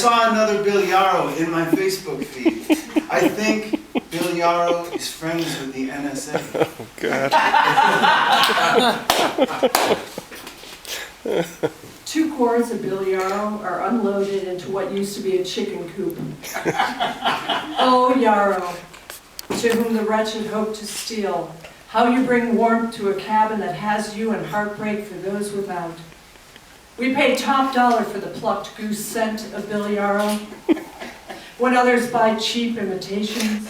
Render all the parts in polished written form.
saw another Bill Yarrow in my Facebook feed. I think Bill Yarrow is friends with the NSA. Oh, God. 2 cords of Bill Yarrow are unloaded into what used to be a chicken coop. Oh, Yarrow, to whom the wretched hope to steal, how you bring warmth to a cabin that has you and heartbreak for those without. We pay top dollar for the plucked goose scent of Bill Yarrow, when others buy cheap imitations,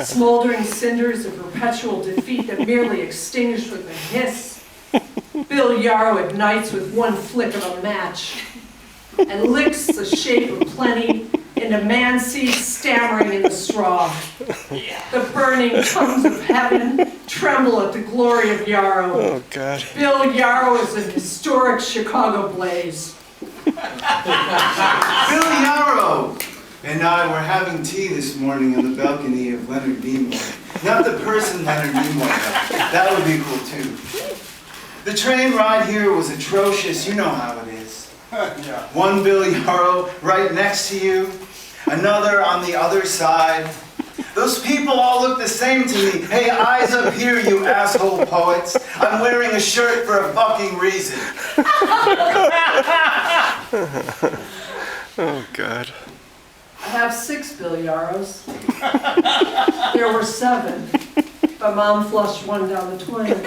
smoldering cinders of perpetual defeat that merely extinguish with a hiss. Bill Yarrow ignites with one flick of a match and licks the shape of plenty into man-seed stammering in the straw. The burning tongues of heaven tremble at the glory of Yarrow. Oh, God. Bill Yarrow is an historic Chicago blaze. Bill Yarrow and I were having tea this morning on the balcony of Leonard Nimoy. Not the person Leonard Nimoy, though. That would be cool, too. The train ride here was atrocious. You know how it is. Yeah. One Bill Yarrow right next to you, another on the other side. Those people all look the same to me. Hey, eyes up here, you asshole poets. I'm wearing a shirt for a fucking reason. Oh, God. I have 6 Bill Yarrows. There were 7, but Mom flushed one down the toilet.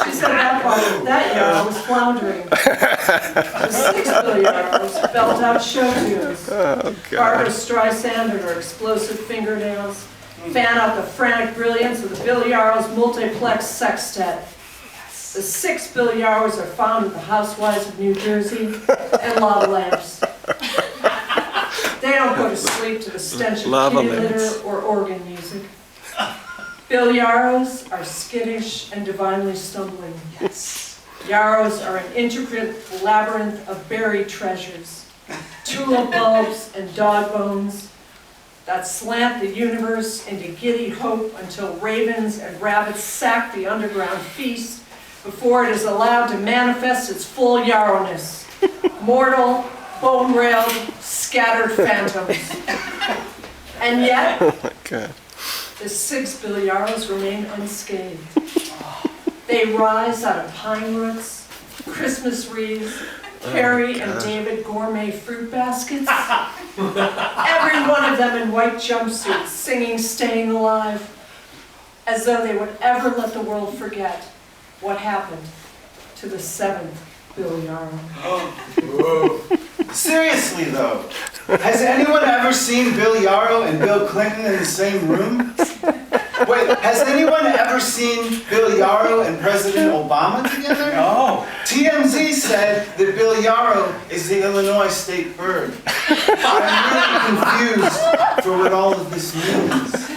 She said that Yarrow was floundering. The 6 Bill Yarrows belt out show tunes. Oh, Barbara God. Streisand and her explosive fingernails fan out the frantic brilliance of the Bill Yarrows multiplex sextet. The 6 Bill Yarrows are found at the Housewives of New Jersey and Lava Lamps. They don't go to sleep to the stench of Lava kitty lamps. litter or organ music. Bill Yarrows are skittish and divinely stumbling. Yes. Yarrows are an intricate labyrinth of buried treasures, tulip bulbs and dog bones that slant the universe into giddy hope until ravens and rabbits sack the underground feast before it is allowed to manifest its full Yarrowness. Mortal, bone-railed, scattered phantoms. And yet, Oh, my God. the 6 Bill Yarrows remain unscathed. They rise out of pine roots, Christmas wreaths, Carrie and David gourmet fruit baskets. Every one of them in white jumpsuits singing Staying Alive, as though they would ever let the world forget what happened to the 7th Bill Yarrow. Seriously, though, has anyone ever seen Bill Yarrow and Bill Clinton in the same room? Wait, has anyone ever seen Bill Yarrow and President Obama together? No. TMZ said that Bill Yarrow is the Illinois state bird. I'm really confused for what all of this means.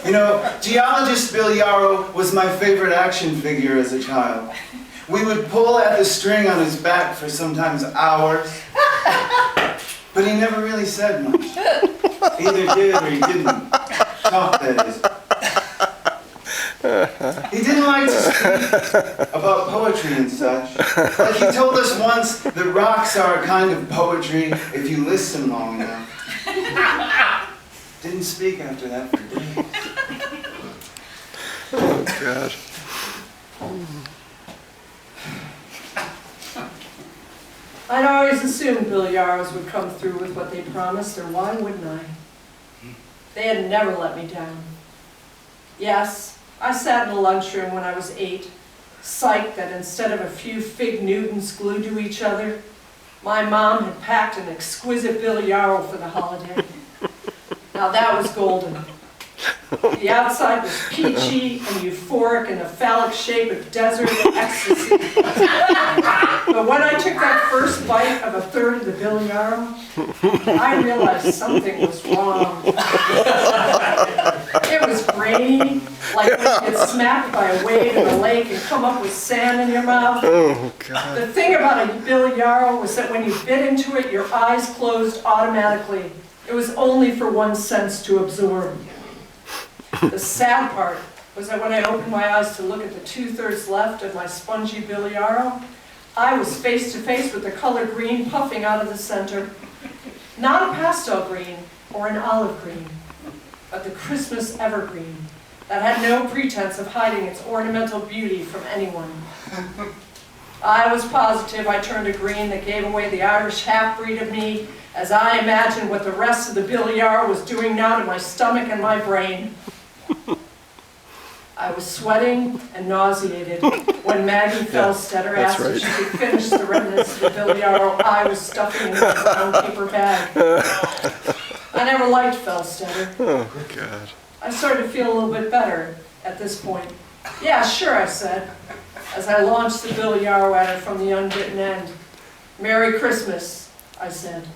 You know, geologist Bill Yarrow was my favorite action figure as a child. We would pull at the string on his back for sometimes hours, but he never really said much. Either did or he didn't. Talk, that is. He didn't like to speak about poetry and such. Like he told us once that rocks are a kind of poetry if you listen long enough. Didn't speak after that for days. Oh, God. I'd always assumed Bill Yarrows would come through with what they promised, or why wouldn't I? They had never let me down. Yes, I sat in a lunchroom when I was 8, psyched that instead of a few fig Newtons glued to each other, my mom had packed an exquisite Bill Yarrow for the holiday. Now that was golden. The outside was peachy and euphoric in the phallic shape of desert ecstasy. But when I took that first bite of a third of the Bill Yarrow, I realized something was wrong. It was grainy, like when you get smacked by a wave in a lake and come up with sand in your mouth. Oh, God. The thing about a Bill Yarrow was that when you bit into it, your eyes closed automatically. It was only for one sense to absorb. The sad part was that when I opened my eyes to look at the 2/3 left of my spongy Bill Yarrow, I was face to face with the color green puffing out of the center. Not a pastel green or an olive green, but the Christmas evergreen that had no pretense of hiding its ornamental beauty from anyone. I was positive I turned a green that gave away the Irish half-breed of me as I imagined what the rest of the Bill Yarrow was doing now to my stomach and my brain. I was sweating and nauseated when Maggie Felstetter asked if she could finish the remnants of the Bill Yarrow I was stuffing in my brown paper bag. I never liked Felstetter. Oh, God. I started to feel a little bit better at this point. Yeah, sure, I said, as I launched the Bill Yarrow at her from the unbitten end. Merry Christmas, I said.